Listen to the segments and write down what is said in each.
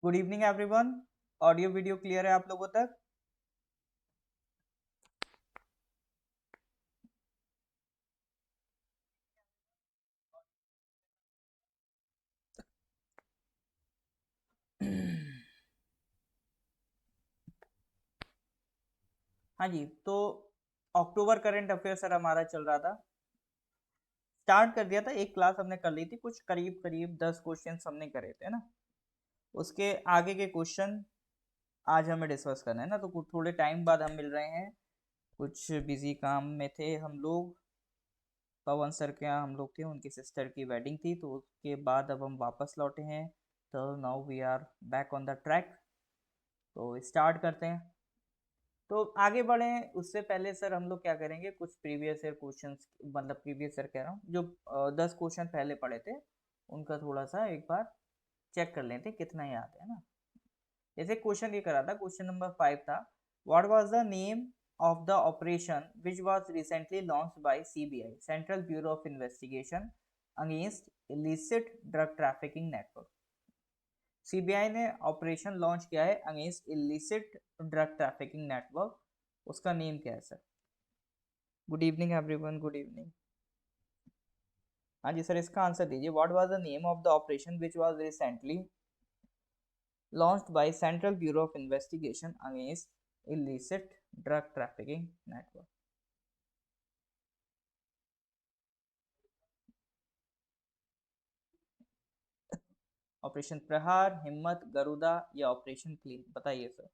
Good evening everyone. Audio video clear है आप लोगों तक? हाँ जी, तो अक्टूबर करंट अफेयर सर हमारा चल रहा था। स्टार्ट कर दिया था, एक क्लास हमने कर ली थी, कुछ करीब करीब 10 क्वेश्चन हमने करे थे ना। उसके आगे के क्वेश्चन आज हमें डिस्कस करना है ना, तो थोड़े टाइम बाद हम मिल रहे हैं। कुछ बिजी काम में थे हम लोग। पवन सर के यहाँ हम लोग थे, उनकी सिस्टर की वेडिंग थी, तो उसके बाद अब हम वापस लौटे हैं। तो now we are back on the track. तो स्टार्ट करते हैं। तो आगे बढ़े उससे पहले सर हम लोग क्या करेंगे, कुछ प्रीवियस ईयर क्वेश्चंस, मतलब प्रीवियस ईयर कह रहा हूँ, जो 10 क्वेश्चन पहले पढ़े थे उनका थोड़ा सा एक बार चेक कर लेते कितना याद है ना। जैसे क्वेश्चन ये करा था, क्वेश्चन नंबर 5 था, what was the name of the operation which was recently launched by CBI central bureau of investigation against illicit drug trafficking network. CBI ने ऑपरेशन लॉन्च किया है against illicit drug trafficking network. उसका name क्या है sir? Good evening everyone, good evening. हाँ जी sir, इसका answer दीजिए। What was the name of the operation which was recently launched by central bureau of investigation against illicit drug trafficking network? Operation Prahar, Himmat, Garuda या operation clean, बताइए sir.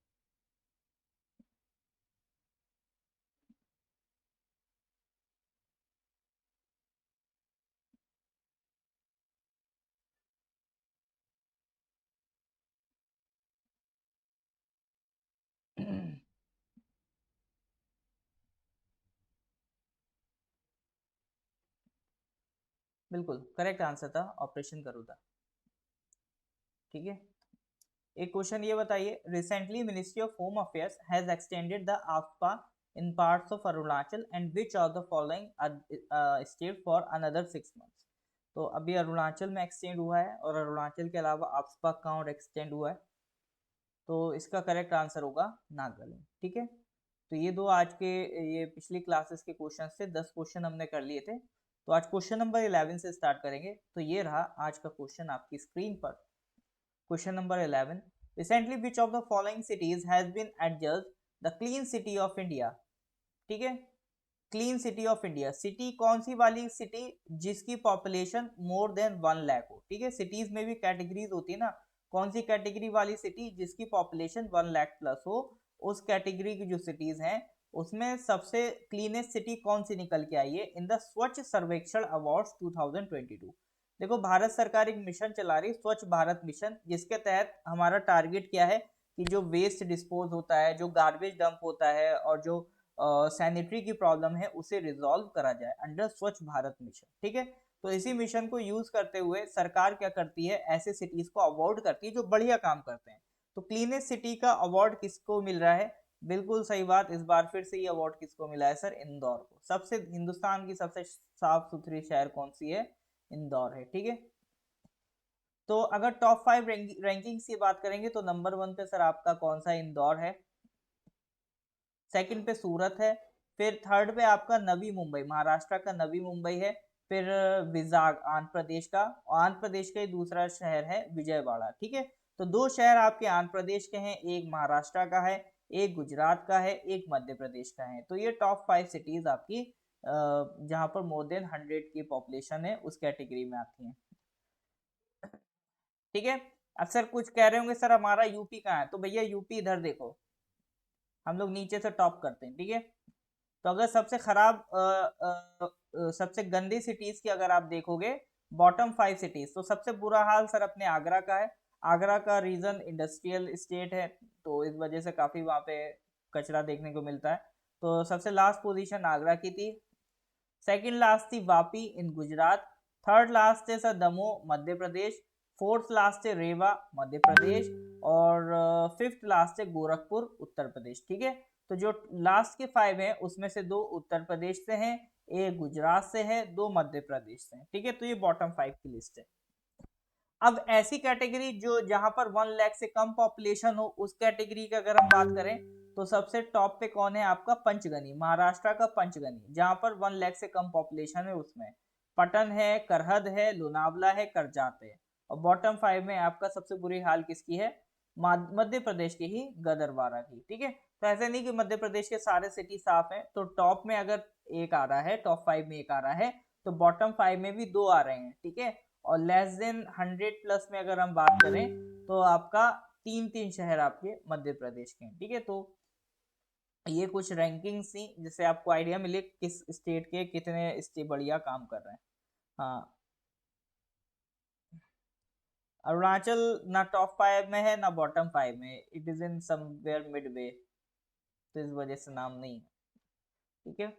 बिल्कुल correct answer था operation Garuda. ठीक है। एक क्वेश्चन ये बताइए, recently ministry of home affairs has extended the आफ्पा in parts of Arunachal and which of the following state for another 6 months. तो अभी अरुणाचल में एक्सटेंड हुआ है और अरुणाचल के अलावा आफ्पा कहाँ और एक्सटेंड हुआ है? तो इसका करेक्ट आंसर होगा नागालैंड। ठीक है। तो ये दो आज के, ये पिछली क्लासेस के क्वेश्चन से 10 क्वेश्चन हमने कर लिए थे। तो आज क्वेश्चन नंबर 11 से स्टार्ट करेंगे। तो ये रहा आज का क्वेश्चन आपकी स्क्रीन पर। Question number 11, recently which of the following cities has been adjust the clean city of India? ठीक है। Clean city of India, city कौन सी वाली सिटी जिसकी पॉपुलेशन मोर देन 1 लाख हो? ठीक है, सिटीज में भी कैटेगरीज होती है ना। कौन सी कैटेगरी वाली सिटी जिसकी पॉपुलेशन 1 लाख प्लस हो? उस कैटेगरी की जो सिटीज हैं उसमें सबसे क्लीनेस्ट सिटी कौन सी निकल के आई है इन द स्वच्छ सर्वेक्षण अवार्ड्स 2022? देखो, भारत सरकार एक मिशन चला रही है, स्वच्छ भारत मिशन, जिसके तहत हमारा टारगेट क्या है कि जो वेस्ट डिस्पोज होता है, जो गार्बेज डंप होता है और जो सैनिटरी की प्रॉब्लम है उसे रिजॉल्व करा जाए अंडर स्वच्छ भारत मिशन। ठीक है। तो इसी मिशन को यूज करते हुए सरकार क्या करती है, ऐसे सिटीज को अवार्ड करती है जो बढ़िया काम करते हैं। तो क्लीनेस्ट सिटी का अवार्ड किसको मिल रहा है? बिल्कुल सही बात, इस बार फिर से ये अवार्ड किसको मिला है सर? इंदौर को। सबसे, हिंदुस्तान की सबसे साफ सुथरी शहर कौन सी है? इंदौर है। ठीक है। तो अगर टॉप 5 रैंकिंग की बात करेंगे तो नंबर 1 पे सर आपका कौन सा? इंदौर है। सेकंड पे सूरत है। फिर थर्ड पे आपका नवी मुंबई, महाराष्ट्र का नवी मुंबई है। फिर विजाग, आंध्र प्रदेश का, आंध्र प्रदेश का ही दूसरा शहर है विजयवाड़ा। ठीक है। तो दो शहर आपके आंध्र प्रदेश के हैं, एक महाराष्ट्र का है, एक गुजरात का है, एक मध्य प्रदेश का है। तो ये टॉप 5 सिटीज आपकी जहां पर मोर देन 100 की पॉपुलेशन है उस कैटेगरी में आती हैं। ठीक है। अब सर कुछ कह रहे होंगे सर हमारा यूपी कहाँ है? तो भैया यूपी इधर देखो, हम लोग नीचे से टॉप करते हैं। ठीक है। तो अगर सबसे खराब सबसे गंदी सिटीज की अगर आप देखोगे, बॉटम 5 सिटीज, तो सबसे बुरा हाल सर अपने आगरा का है। आगरा का रीजन इंडस्ट्रियल स्टेट है, तो इस वजह से काफी वहां पे कचरा देखने को मिलता है। तो सबसे लास्ट पोजीशन आगरा की थी। सेकंड लास्ट थी वापी इन गुजरात। थर्ड लास्ट है sir Damoh Madhya Pradesh. Fourth last है रेवा मध्य प्रदेश। और फिफ्थ लास्ट है गोरखपुर उत्तर प्रदेश। ठीक है। तो जो लास्ट के 5 हैं उसमें से 2 उत्तर प्रदेश से हैं, एक गुजरात से है, 2 मध्य प्रदेश से हैं। ठीक है। तो ये बॉटम 5 की लिस्ट है। अब ऐसी कैटेगरी जो जहां पर 1 लाख से कम पॉपुलेशन हो, उस कैटेगरी की अगर हम बात करें तो सबसे टॉप पे कौन है आपका? पंचगनी, महाराष्ट्र का पंचगनी, जहां पर 1 लाख से कम पॉपुलेशन है। उसमें पटन है, करहद है, लोनावला है, करजात है। और बॉटम 5 में आपका सबसे बुरी हाल किसकी है? मध्य प्रदेश की ही, गदरवारा की। ठीक है, तो ऐसे नहीं कि मध्य प्रदेश के सारे सिटी साफ हैं, तो टॉप में अगर एक आ रहा है, टॉप 5 में एक आ रहा है, तो बॉटम 5 में भी 2 आ रहे हैं। ठीक है, और लेस देन 100 प्लस में अगर हम बात करें तो आपका 3 शहर आपके मध्य प्रदेश के हैं। ठीक है, तो ये कुछ रैंकिंग्स थी जिससे आपको आइडिया मिले किस स्टेट के कितने बढ़िया काम कर रहे हैं। हाँ, अरुणाचल ना टॉप 5 में है ना बॉटम 5 में, it is in somewhere Midway, तो इस वजह से नाम नहीं है। ठीक है,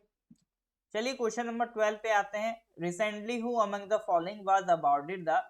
चलिए क्वेश्चन नंबर 12 पे आते हैं। Recently who among the following was awarded the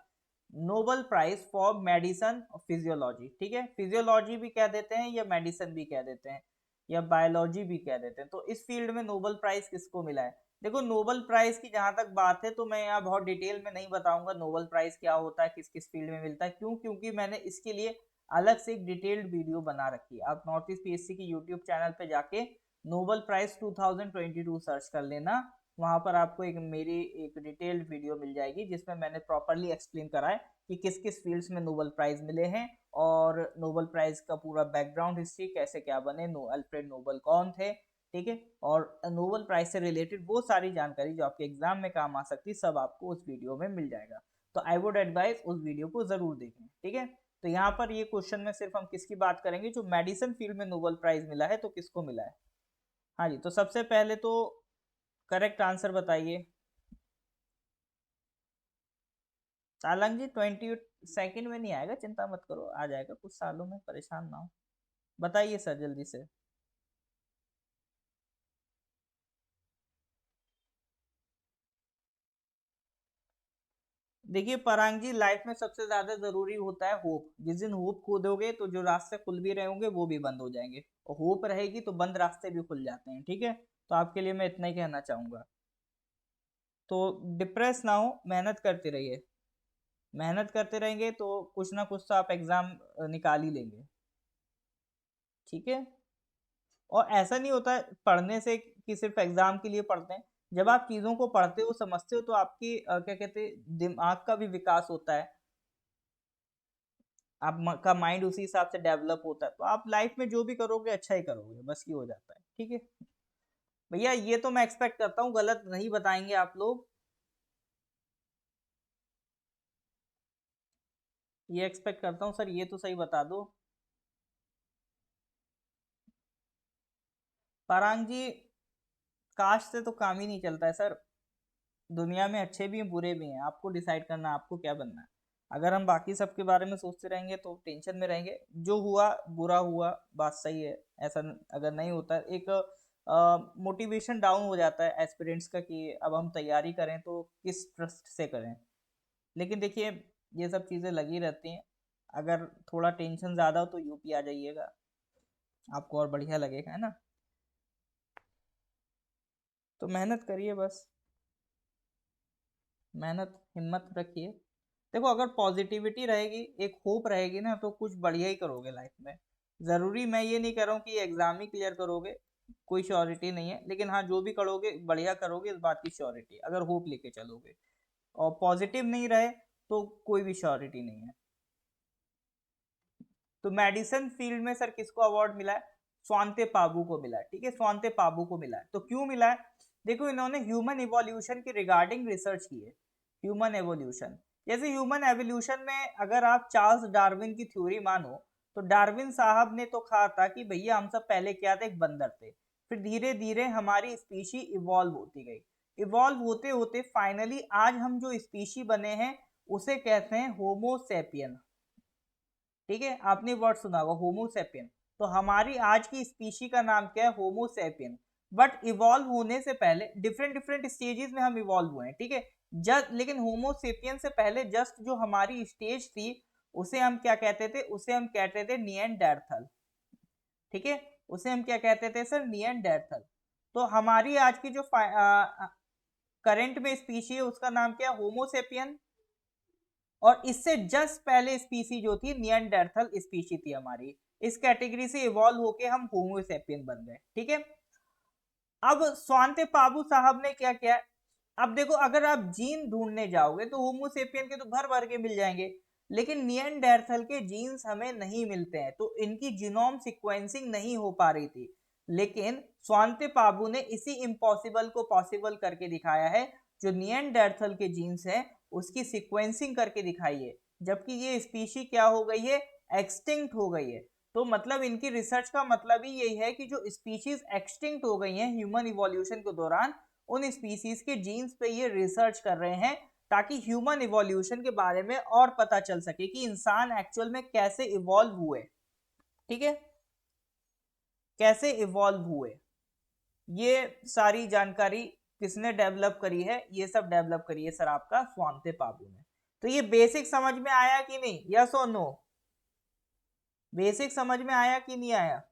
Nobel prize for medicine और फिजियोलॉजी। ठीक है, फिजियोलॉजी भी कह देते हैं या मेडिसिन भी कह देते हैं या बायोलॉजी भी कह देते हैं। तो इस फील्ड में नोबेल प्राइज किसको मिला है? देखो, नोबेल प्राइज की जहां तक बात है तो मैं यहाँ बहुत डिटेल में नहीं बताऊंगा नोबेल प्राइज क्या होता है, किस किस फील्ड में मिलता है। क्यों? क्योंकि मैंने इसके लिए अलग से एक डिटेल्ड वीडियो बना रखी है। आप नॉर्थ ईस्ट पीएससी की यूट्यूब चैनल पे जाके नोबेल प्राइज 2022 सर्च कर लेना, वहां पर आपको एक मेरी एक डिटेल्ड वीडियो मिल जाएगी जिसमें मैंने प्रॉपरली एक्सप्लेन करा है कि किस किस फील्ड्स में नोबेल प्राइज मिले हैं और नोबेल प्राइज का पूरा बैकग्राउंड हिस्ट्री कैसे क्या बने, अल्फ्रेड नोबेल कौन थे। ठीक है, और नोबेल प्राइज से रिलेटेड वो सारी जानकारी जो आपके एग्जाम में काम आ सकती है, सब आपको उस वीडियो में मिल जाएगा। तो आई वुड एडवाइज उस वीडियो को जरूर देखें। ठीक है, तो यहाँ पर ये क्वेश्चन में सिर्फ हम किसकी बात करेंगे? जो मेडिसिन फील्ड में नोबेल प्राइज मिला है, तो किसको मिला है? हाँ जी, तो सबसे पहले तो करेक्ट आंसर बताइए। सालंग जी, 22 में नहीं आएगा, चिंता मत करो, आ जाएगा कुछ सालों में, परेशान ना हो। बताइए सर जल्दी से। देखिए पराग जी, लाइफ में सबसे ज्यादा जरूरी होता है होप। जिस दिन होप खो दोगे तो जो रास्ते खुल भी रहे होंगे वो भी बंद हो जाएंगे, और होप रहेगी तो बंद रास्ते भी खुल जाते हैं। ठीक है, तो आपके लिए मैं इतना ही कहना चाहूंगा। तो डिप्रेस ना हो, मेहनत करते रहिए। मेहनत करते रहेंगे तो कुछ ना कुछ तो आप एग्जाम निकाल ही लेंगे। ठीक है, और ऐसा नहीं होता है पढ़ने से कि सिर्फ एग्जाम के लिए पढ़ते हैं। जब आप चीजों को पढ़ते हो, समझते हो, तो आपकी क्या कहते हैं, दिमाग का भी विकास होता है, आपका माइंड उसी हिसाब से डेवलप होता है। तो आप लाइफ में जो भी करोगे अच्छा ही करोगे, बस ये हो जाता है। ठीक है भैया, ये तो मैं एक्सपेक्ट करता हूँ गलत नहीं बताएंगे आप लोग, ये एक्सपेक्ट करता हूँ सर, ये तो सही बता दो। पारांग जी, कास्ट से तो काम ही नहीं चलता है सर। दुनिया में अच्छे भी हैं बुरे भी हैं, आपको डिसाइड करना है आपको क्या बनना है। अगर हम बाकी सबके बारे में सोचते रहेंगे तो टेंशन में रहेंगे। जो हुआ बुरा हुआ, बात सही है। ऐसा अगर नहीं होता, एक मोटिवेशन डाउन हो जाता है एस्पिरेंट्स का कि अब हम तैयारी करें तो किस ट्रस्ट से करें। लेकिन देखिए, ये सब चीज़ें लगी रहती हैं। अगर थोड़ा टेंशन ज़्यादा हो तो यूपी आ जाइएगा, आपको और बढ़िया लगेगा, है ना। तो मेहनत करिए बस, मेहनत हिम्मत रखिए। देखो, अगर पॉजिटिविटी रहेगी, एक होप रहेगी ना, तो कुछ बढ़िया ही करोगे लाइफ में। ज़रूरी मैं ये नहीं कह रहा हूँ कि एग्ज़ाम ही क्लियर करोगे, कोई श्योरिटी नहीं है, लेकिन हाँ जो भी करोगे बढ़िया करोगे, इस बात की श्योरिटी, अगर होप लेके चलोगे। और पॉजिटिव नहीं रहे तो कोई भी श्योरिटी नहीं है। तो मेडिसिन फील्ड में सर किसको अवार्ड मिला है? स्वांते पाबू को मिला है। ठीक है, स्वांते पाबू को मिला है। तो क्यों मिला है? देखो, इन्होंने ह्यूमन इवोल्यूशन की रिगार्डिंग रिसर्च की है। ह्यूमन एवोल्यूशन, जैसे ह्यूमन एवोल्यूशन में अगर आप चार्ल्स डार्विन की थ्योरी मानो, तो डार्विन साहब ने तो कहा था कि भैया हम सब पहले क्या थे, एक बंदर थे, फिर धीरे धीरे हमारी स्पीशी इवॉल्व होती गई। इवॉल्व होते होते फाइनली आज हम जो स्पीशी बने हैं उसे कहते हैं होमोसेपियन। ठीक है, आपने वर्ड सुना होगा होमोसेपियन। तो हमारी आज की स्पीशी का नाम क्या है? होमोसेपियन। बट इवॉल्व होने से पहले डिफरेंट डिफरेंट स्टेजेस में हम इवॉल्व हुए हैं। ठीक है, जस्ट लेकिन होमोसेपियन से पहले जस्ट जो हमारी स्टेज थी उसे हम क्या कहते थे? उसे हम कहते थे निएंडरथल। ठीक है, उसे हम क्या कहते थे सर? निएंडरथल। तो हमारी आज की जो करंट में स्पीशी है उसका नाम क्या है? होमोसेपियन। और इससे जस्ट पहले स्पीसी जो थी निएंडरथल स्पीसी थी हमारी। इस कैटेगरी से इवॉल्व होके हम होमो सेपियन बन गए, ठीक है। अब स्वांते पाबू साहब ने क्या किया, अब देखो अगर आप जीन ढूंढने जाओगे तो होमो सेपियन के तो भर भर के मिल जाएंगे, लेकिन निएंडरथल के जीन्स हमें नहीं मिलते हैं, तो इनकी जीनोम सीक्वेंसिंग नहीं हो पा रही थी। लेकिन स्वांते पाबू ने इसी इम्पॉसिबल को पॉसिबल करके दिखाया है, जो निएंडरथल के जीन्स हैं उसकी सीक्वेंसिंग करके दिखाई है, जबकि ये स्पीशी क्या हो गई है, एक्सटिंक्ट हो गई है। तो मतलब इनकी रिसर्च का मतलब ही यही है कि जो स्पीशीज एक्सटिंक्ट हो गई हैं ह्यूमन इवोल्यूशन के दौरान, उन स्पीसीज के जीन्स पे ये रिसर्च कर रहे हैं, ताकि ह्यूमन इवोल्यूशन के बारे में और पता चल सके कि इंसान एक्चुअल में कैसे इवॉल्व हुए, ठीक है, कैसे इवॉल्व हुए। ये सारी जानकारी किसने डेवलप करी है, ये सब डेवलप करी है सर आपका स्वांते पाबू ने। तो ये बेसिक समझ में आया कि नहीं, यस और नो, बेसिक समझ में आया कि नहीं आया।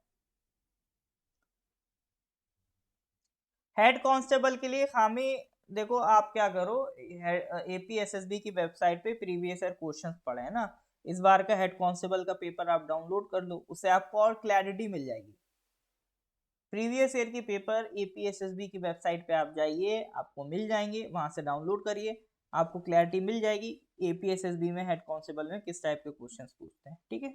हेड कांस्टेबल के लिए खामी, देखो आप क्या करो, एपीएसएसबी की वेबसाइट पे प्रीवियस ईयर क्वेश्चंस पढ़े हैं ना, इस बार का हेड कांस्टेबल का पेपर आप डाउनलोड कर लो, उससे आपको और क्लैरिटी मिल जाएगी। प्रीवियस ईयर की पेपर एपीएसएसबी की वेबसाइट पे आप जाइए, आपको मिल जाएंगे, वहां से डाउनलोड करिए, आपको क्लैरिटी मिल जाएगी एपीएसएसबी में हेड कांस्टेबल में किस टाइप के क्वेश्चंस पूछते हैं, ठीक है।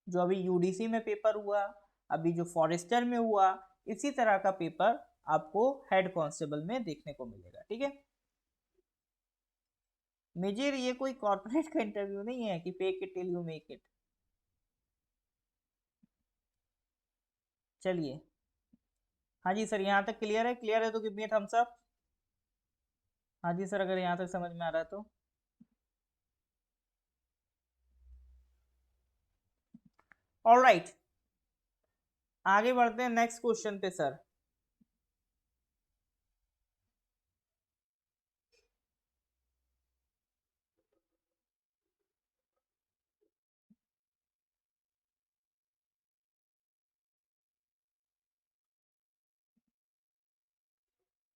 जो अभी यूडीसी में पेपर हुआ, अभी जो फॉरेस्टर में हुआ, इसी तरह का पेपर आपको हेड कांस्टेबल में देखने को मिलेगा, ठीक है। मेजर ये कोई कॉर्पोरेट का इंटरव्यू नहीं है कि fake it till you make it. चलिए, हाँ जी सर, यहाँ तक क्लियर है, क्लियर है तो गिव मी थम्स अप। हाँ जी सर, अगर यहाँ तक समझ में आ रहा है तो। ऑलराइट, आगे बढ़ते हैं नेक्स्ट क्वेश्चन पे सर।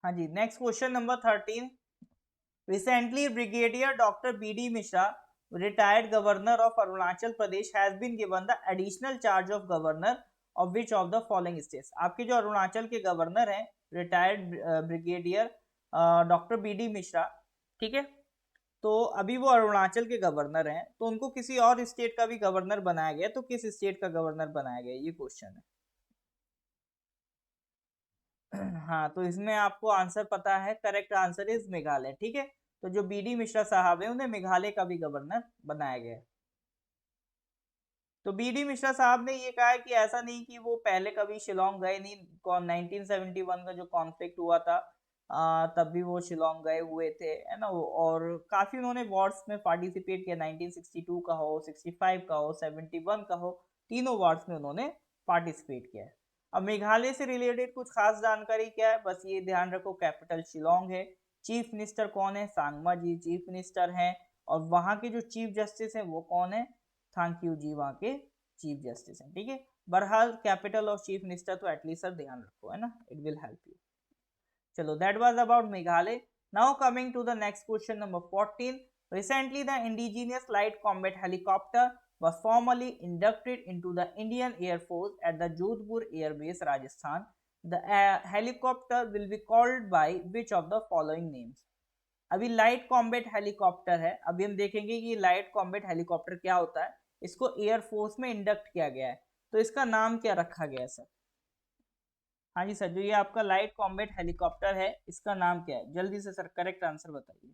हाँ जी, next question number 13। Recently, Brigadier Dr. B.D. Mishra, retired governor of Arunachal Pradesh, has been given the additional charge of governor of which of the following states? आपके जो अरुणाचल के governor हैं, retired brigadier doctor B D Mishra, ठीक है, तो अभी वो अरुणाचल के गवर्नर हैं, तो उनको किसी और स्टेट का भी गवर्नर बनाया गया, तो किस स्टेट का गवर्नर बनाया गया, ये क्वेश्चन है। हाँ, तो इसमें आपको आंसर पता है, करेक्ट आंसर इज मेघालय, ठीक है। तो जो बी डी मिश्रा साहब है उन्हें मेघालय का भी गवर्नर बनाया गया है। तो बी डी मिश्रा साहब ने ये कहा है कि ऐसा नहीं कि वो पहले कभी शिलोंग गए नहीं, 1971 का जो कॉन्फ्लिक्ट हुआ था, तब भी वो शिलोंग गए हुए थे, है ना, और काफी उन्होंने वॉर्स में पार्टिसिपेट किया, 1962 का हो, 65 का हो, 71 का हो, तीनों वॉर्स में उन्होंने पार्टिसिपेट किया है। अब मेघालय से रिलेटेड कुछ खास जानकारी क्या है, बस ये ध्यान रखो, कैपिटल शिलोंग है, चीफ मिनिस्टर कौन है, सांगमा जी चीफ मिनिस्टर हैं, और वहां के जो चीफ जस्टिस हैं वो कौन है, थैंक यू जी, वहां के चीफ जस्टिस हैं, ठीक है। बहरहाल कैपिटल और चीफ मिनिस्टर तो एटलीस्ट सर ध्यान रखो, है ना, इट विल हेल्प यू। चलो, that was about Meghalaya. Now coming to the next question number 14। Recently, the indigenous light combat helicopter was formally inducted into the Indian Air Force at the Jodhpur Air Base, Rajasthan. The helicopter will be called by which of the following names? अभी light combat helicopter है, अभी हम देखेंगे कि light combat helicopter क्या होता है, इसको एयरफोर्स में इंडक्ट किया गया है, तो इसका नाम क्या रखा गया है सर। हाँ जी सर, जो ये आपका लाइट कॉम्बैट हेलीकॉप्टर है, इसका नाम क्या है, जल्दी से सर करेक्ट आंसर बताइए।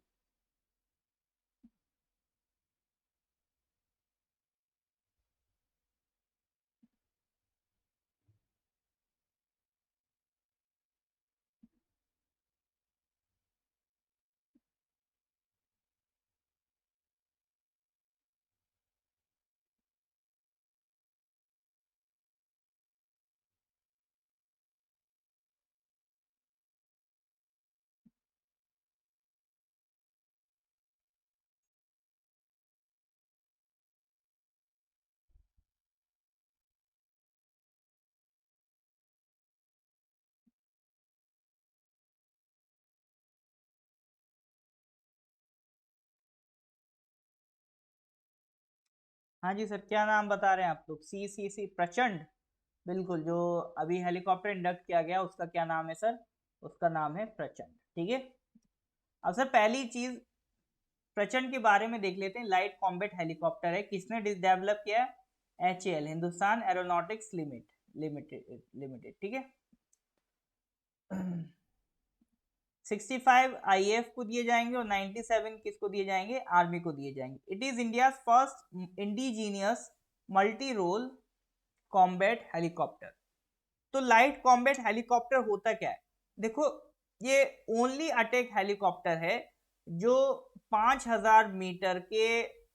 हाँ जी सर, क्या नाम बता रहे हैं आप लोग? सी प्रचंड, बिल्कुल, जो अभी हेलीकॉप्टर इंडक्ट किया गया उसका क्या नाम है सर? उसका नाम है प्रचंड, ठीक है। अब सर पहली चीज प्रचंड के बारे में देख लेते हैं। लाइट कॉम्बैट हेलीकॉप्टर है, किसने डेवलप किया है? HAL, Hindustan aeronautics limited limited, ठीक है। 65 IAF को दिए जाएंगे और 97 किसको दिए जाएंगे? आर्मी को दिए जाएंगे। It is India first indigenous multi role combat helicopter. तो लाइट कॉम्बैट हेलीकॉप्टर होता क्या है? देखो, ये ओनली अटैक हेलीकॉप्टर है जो 5000 मीटर के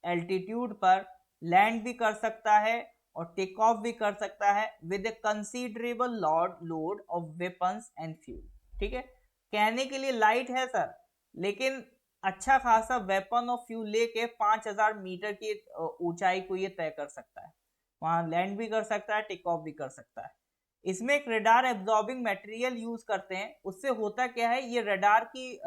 एल्टीट्यूड पर लैंड भी कर सकता है और टेक ऑफ भी कर सकता है with A considerable load of weapons and fuel, ठीक है। कहने के लिए लाइट है सर, लेकिन अच्छा खासा वेपन और फ्यूल लेके 5000 मीटर की ऊंचाई को ये तय कर सकता है, वहां लैंड भी कर सकता है, टेक ऑफ भी कर सकता है। इसमें एक रडार एब्जॉर्बिंग मटेरियल यूज करते हैं। उससे होता क्या है, ये रडार की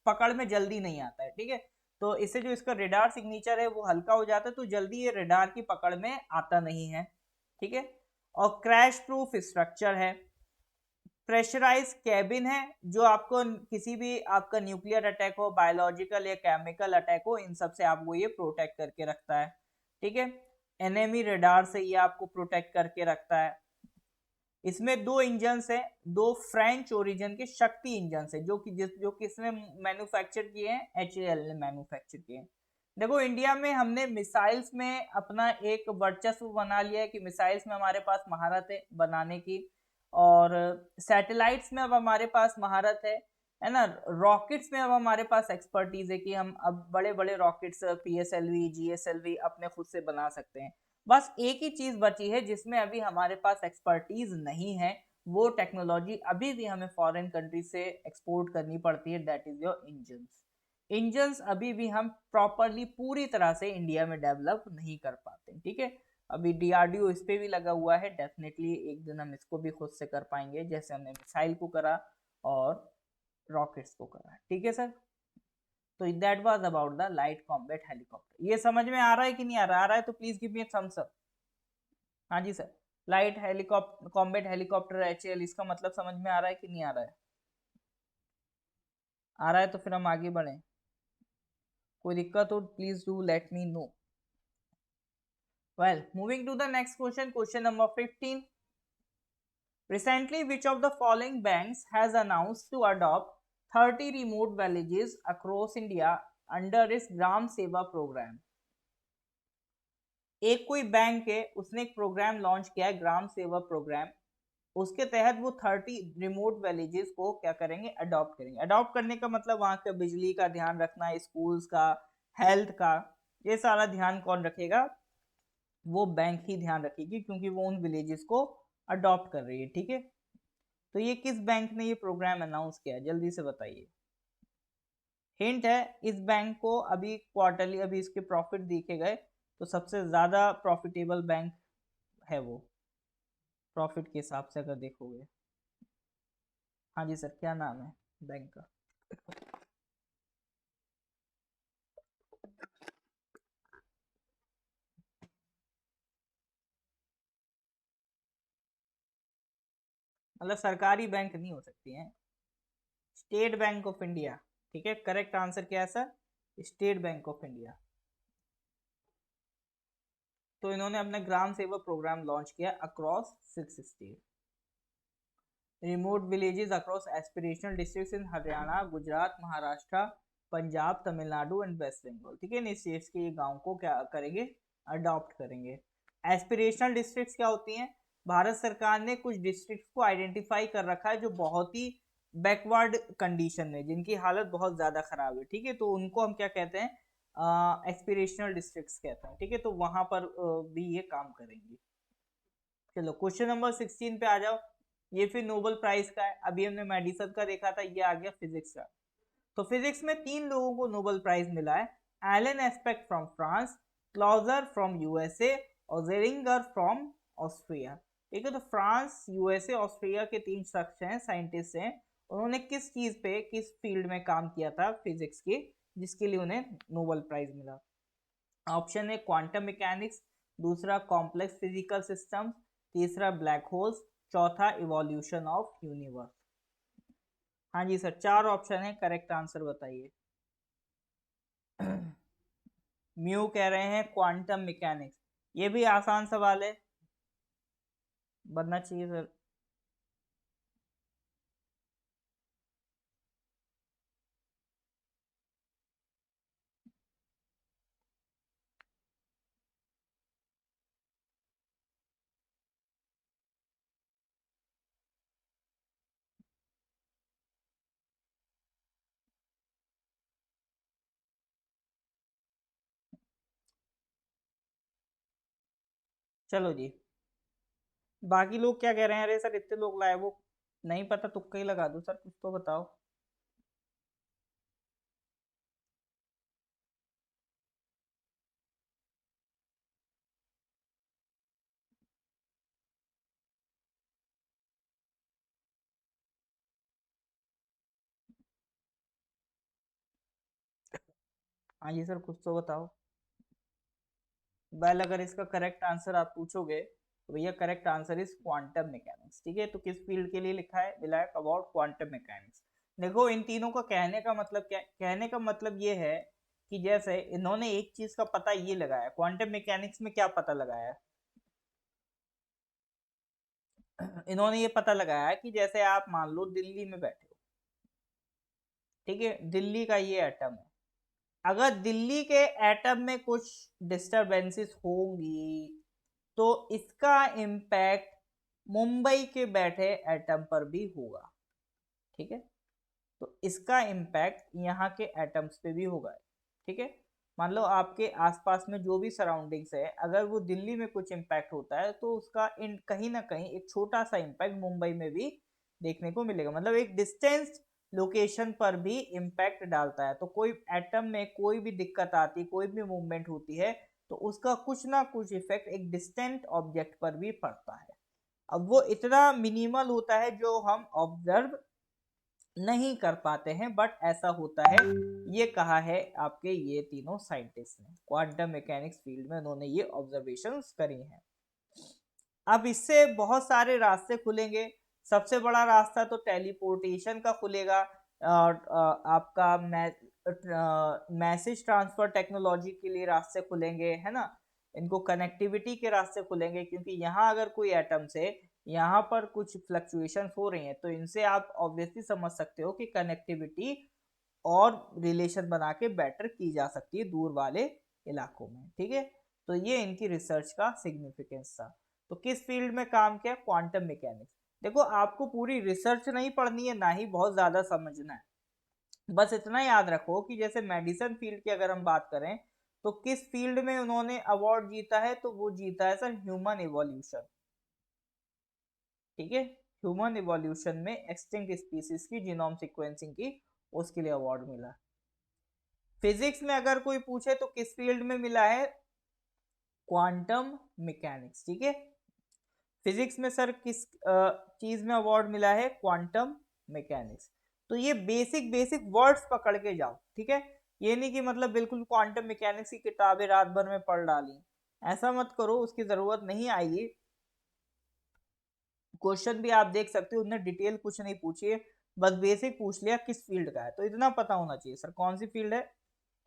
पकड़ में जल्दी नहीं आता है, ठीक है। तो इससे जो इसका रडार सिग्नेचर है वो हल्का हो जाता है, तो जल्दी ये रडार की पकड़ में आता नहीं है, ठीक है। और क्रैश प्रूफ स्ट्रक्चर है। प्रेशराइज कैबिन है, जो आपको किसी भी आपका न्यूक्लियर अटैक हो, बायोलॉजिकल या केमिकल अटैक हो, इन सब से आपको ये प्रोटेक्ट करके रखता है, ठीक है। एनिमी रडार से ये आपको प्रोटेक्ट करके रखता है। इसमें दो इंजन्स हैं, दो फ्रेंच ओरिजिन के शक्ति इंजन्स हैं, जो किसने मैन्युफैक्चर किए हैं? HAL ने मैन्युफैक्चर किए हैं। देखो, इंडिया में हमने मिसाइल्स में अपना एक वर्चस्व बना लिया है कि मिसाइल्स में हमारे पास महारत है बनाने की, और सैटेलाइट्स में अब हमारे पास महारत है ना। रॉकेट्स में अब हमारे पास एक्सपर्टीज है कि हम अब बड़े बड़े रॉकेट्स PSLV GSLV अपने खुद से बना सकते हैं। बस एक ही चीज बची है जिसमें अभी हमारे पास एक्सपर्टीज नहीं है, वो टेक्नोलॉजी अभी भी हमें फॉरेन कंट्री से एक्सपोर्ट करनी पड़ती है, that is your engines. Engines अभी भी हम प्रॉपरली पूरी तरह से इंडिया में डेवलप नहीं कर पाते, ठीक है। अभी DRDO इस पे भी लगा हुआ है, डेफिनेटली एक दिन हम इसको भी खुद से कर पाएंगे, जैसे हमने मिसाइल को करा और रॉकेट्स को करा, ठीक है सर। तो that was about the light combat helicopter. ये समझ में आ रहा है कि नहीं आ रहा? आ रहा है तो please give me a thumbs up. हाँ जी sir, light helicopter combat helicopter HAL, इसका मतलब समझ में आ रहा है कि नहीं आ रहा है? आ रहा है तो फिर हम आगे बढ़ें। कोई दिक्कत हो please do let me know. Well, moving to the next question, question number 15। Recently, which of the following banks has announced to adopt 30 remote villages across India under its Gram Seva program? एक कोई bank है, उसने एक programme launch किया है, ग्राम Seva programme. उसके तहत वो 30 रिमोट विलेजेस को क्या करेंगे? अडॉप्ट करेंगे। अडॉप्ट करने का मतलब वहां का बिजली का ध्यान रखना, स्कूल्स का, हेल्थ का, ये सारा ध्यान कौन रखेगा? वो बैंक ही ध्यान रखेगी, क्योंकि वो उन विलेजेस को अडॉप्ट कर रही है, ठीक है। तो ये किस बैंक ने ये प्रोग्राम अनाउंस किया है, जल्दी से बताइए। हिंट है, इस बैंक को अभी क्वार्टरली अभी इसके प्रॉफिट देखे गए तो सबसे ज्यादा प्रॉफिटेबल बैंक है वो, प्रॉफिट के हिसाब से अगर देखोगे। हाँ जी सर, क्या नाम है बैंक का? मतलब सरकारी बैंक नहीं हो सकती है? स्टेट बैंक ऑफ इंडिया, ठीक है। करेक्ट आंसर क्या है sir? State Bank of India. तो इन्होंने अपना ग्राम सेवा प्रोग्राम लॉन्च किया across 6 state, remote villages across aspirational districts in Haryana, Gujarat, Maharashtra, Punjab, Tamil Nadu and west Bengal, ठीक है। इन स्टेट्स के गांव को क्या करेंगे? अडॉप्ट करेंगे। एस्पिरेशनल डिस्ट्रिक्ट्स क्या होती हैं? भारत सरकार ने कुछ डिस्ट्रिक्ट्स को आइडेंटिफाई कर रखा है जो बहुत ही बैकवर्ड कंडीशन में, जिनकी हालत बहुत ज्यादा खराब है, ठीक है। तो उनको हम क्या कहते हैं? एस्पिरेशनल डिस्ट्रिक्ट्स कहते हैं, ठीक है। तो वहां पर भी ये काम करेंगे। चलो क्वेश्चन नंबर 16 पे आ जाओ। ये फिर नोबेल प्राइज का है, अभी हमने मेडिसिन का देखा था, ये आ गया फिजिक्स का। तो फिजिक्स में 3 लोगों को नोबेल प्राइज मिला है। Alain Aspect from France, Clauser from USA और जेरिंगर फ्रॉम ऑस्ट्रिया, ठीक है। तो फ्रांस, USA, ऑस्ट्रिया के 3 शख्स हैं, साइंटिस्ट हैं। उन्होंने किस चीज पे, किस फील्ड में काम किया था फिजिक्स की, जिसके लिए उन्हें नोबेल प्राइज मिला? ऑप्शन है क्वांटम मैकेनिक्स, दूसरा कॉम्प्लेक्स फिजिकल सिस्टम, तीसरा ब्लैक होल्स, चौथा इवोल्यूशन ऑफ यूनिवर्स। हाँ जी सर, चार ऑप्शन है, करेक्ट आंसर बताइए। म्यू कह रहे हैं क्वांटम मैकेनिक्स, ये भी आसान सवाल है, बनना चाहिए सर। चलो जी, बाकी लोग क्या कह रहे हैं? अरे सर इतने लोग लाए, वो नहीं पता, तुक्का ही लगा दो सर, कुछ तो बताओ। हाँ जी सर, कुछ तो बताओ। वेल, अगर इसका करेक्ट आंसर आप पूछोगे तो भैया correct answer is quantum mechanics. ठीक है, तो किस फील्ड के लिए लिखा है, बिलायक अबाउट क्वांटम मैकेनिक्स। देखो इन तीनों का कहने का मतलब क्या, कहने का मतलब ये है कि जैसे इन्होंने एक चीज का पता ये लगाया, क्वांटम मैकेनिक्स में क्या पता लगाया, इन्होंने ये पता लगाया कि जैसे आप मान लो दिल्ली में बैठे हो, ठीक है, दिल्ली का ये एटम है, अगर दिल्ली के एटम में कुछ डिस्टरबेंसेस होंगी तो इसका इम्पैक्ट मुंबई के बैठे एटम पर भी होगा। ठीक है, तो इसका इम्पैक्ट यहाँ के एटम्स पे भी होगा। ठीक है, मान लो आपके आसपास में जो भी सराउंडिंग्स है, अगर वो दिल्ली में कुछ इम्पैक्ट होता है तो उसका इन कहीं ना कहीं एक छोटा सा इम्पैक्ट मुंबई में भी देखने को मिलेगा, मतलब एक डिस्टेंस लोकेशन पर भी इम्पैक्ट डालता है। तो कोई एटम में कोई भी दिक्कत आती, कोई भी मूवमेंट होती है, तो उसका कुछ ना कुछ इफेक्ट एक डिस्टेंट ऑब्जेक्ट पर भी पड़ता है। अब वो इतना मिनिमल होता है जो हम ऑब्जर्व नहीं कर पाते हैं, बट ऐसा होता है, ये कहा है आपके ये तीनों साइंटिस्ट ने, क्वांटम मैकेनिक्स फील्ड में उन्होंने ये ऑब्जर्वेशंस करी हैं। अब इससे बहुत सारे रास्ते खुलेंगे। सबसे बड़ा रास्ता तो टेलीपोर्टेशन का खुलेगा, और आपका मैसेज ट्रांसफर टेक्नोलॉजी के लिए रास्ते खुलेंगे, है ना। इनको कनेक्टिविटी के रास्ते खुलेंगे, क्योंकि यहाँ अगर कोई एटम से यहाँ पर कुछ फ्लक्चुएशन हो रही हैं तो इनसे आप ऑब्वियसली समझ सकते हो कि कनेक्टिविटी और रिलेशन बना के बेटर की जा सकती है दूर वाले इलाकों में। ठीक है, तो ये इनकी रिसर्च का सिग्निफिकेंस था। तो किस फील्ड में काम किया, क्वांटम मैकेनिक्स। देखो आपको पूरी रिसर्च नहीं पढ़नी है, ना ही बहुत ज्यादा समझना है, बस इतना याद रखो कि जैसे मेडिसिन फील्ड की अगर हम बात करें तो किस फील्ड में उन्होंने अवार्ड जीता है, तो वो जीता है सर ह्यूमन इवोल्यूशन। ठीक है, ह्यूमन इवोल्यूशन में एक्सटिंक्ट स्पीसीज की जीनोम सीक्वेंसिंग की, उसके लिए अवार्ड मिला। फिजिक्स में अगर कोई पूछे तो किस फील्ड में मिला है, क्वांटम मैकेनिक्स। ठीक है, फिजिक्स में सर किस चीज में अवार्ड मिला है, क्वांटम मैकेनिक्स। तो ये बेसिक बेसिक वर्ड्स पकड़ के जाओ। ठीक है, ये नहीं कि मतलब बिल्कुल क्वांटम मैकेनिक्स की किताबें रात भर में पढ़ डाली, ऐसा मत करो, उसकी जरूरत नहीं आएगी। क्वेश्चन भी आप देख सकते हो, उन्होंने डिटेल कुछ नहीं पूछी है, बस बेसिक पूछ लिया किस फील्ड का है, तो इतना पता होना चाहिए सर कौन सी फील्ड है,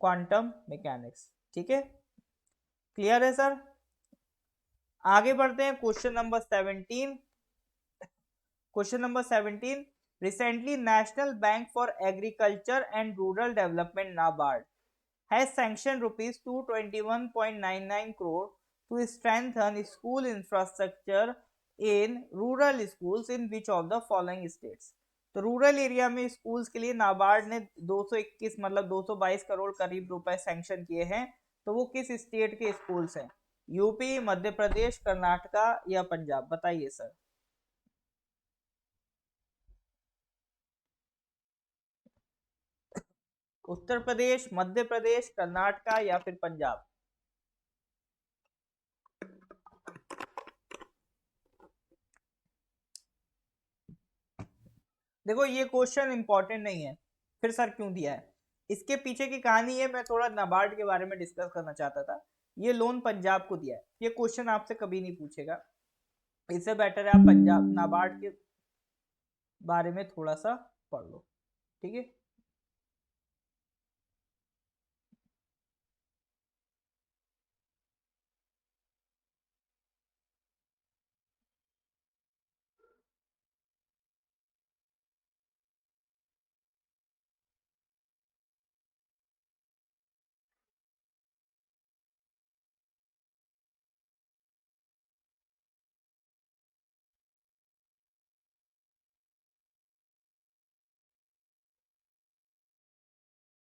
क्वांटम मैकेनिक्स। ठीक है, क्लियर है सर। आगे बढ़ते हैं, question number 17। Question number 17, recently national bank for agriculture and rural development NABARD has sanctioned rupees 221.99 crore to strengthen school infrastructure in rural schools in which of the following states। तो rural area में schools के लिए नाबार्ड ने 221 मतलब 222 करोड़ करीब रुपए sanction किए हैं, तो वो किस स्टेट के स्कूल्स हैं, यूपी, मध्य प्रदेश, कर्नाटका या पंजाब, बताइए सर। उत्तर प्रदेश, मध्य प्रदेश, कर्नाटका या फिर पंजाब। देखो ये क्वेश्चन इंपॉर्टेंट नहीं है, फिर सर क्यों दिया है, इसके पीछे की कहानी है, मैं थोड़ा नाबार्ड के बारे में डिस्कस करना चाहता था। ये लोन पंजाब को दिया है, ये क्वेश्चन आपसे कभी नहीं पूछेगा, इससे बेटर है आप पंजाब नाबार्ड के बारे में थोड़ा सा पढ़ लो, ठीक है।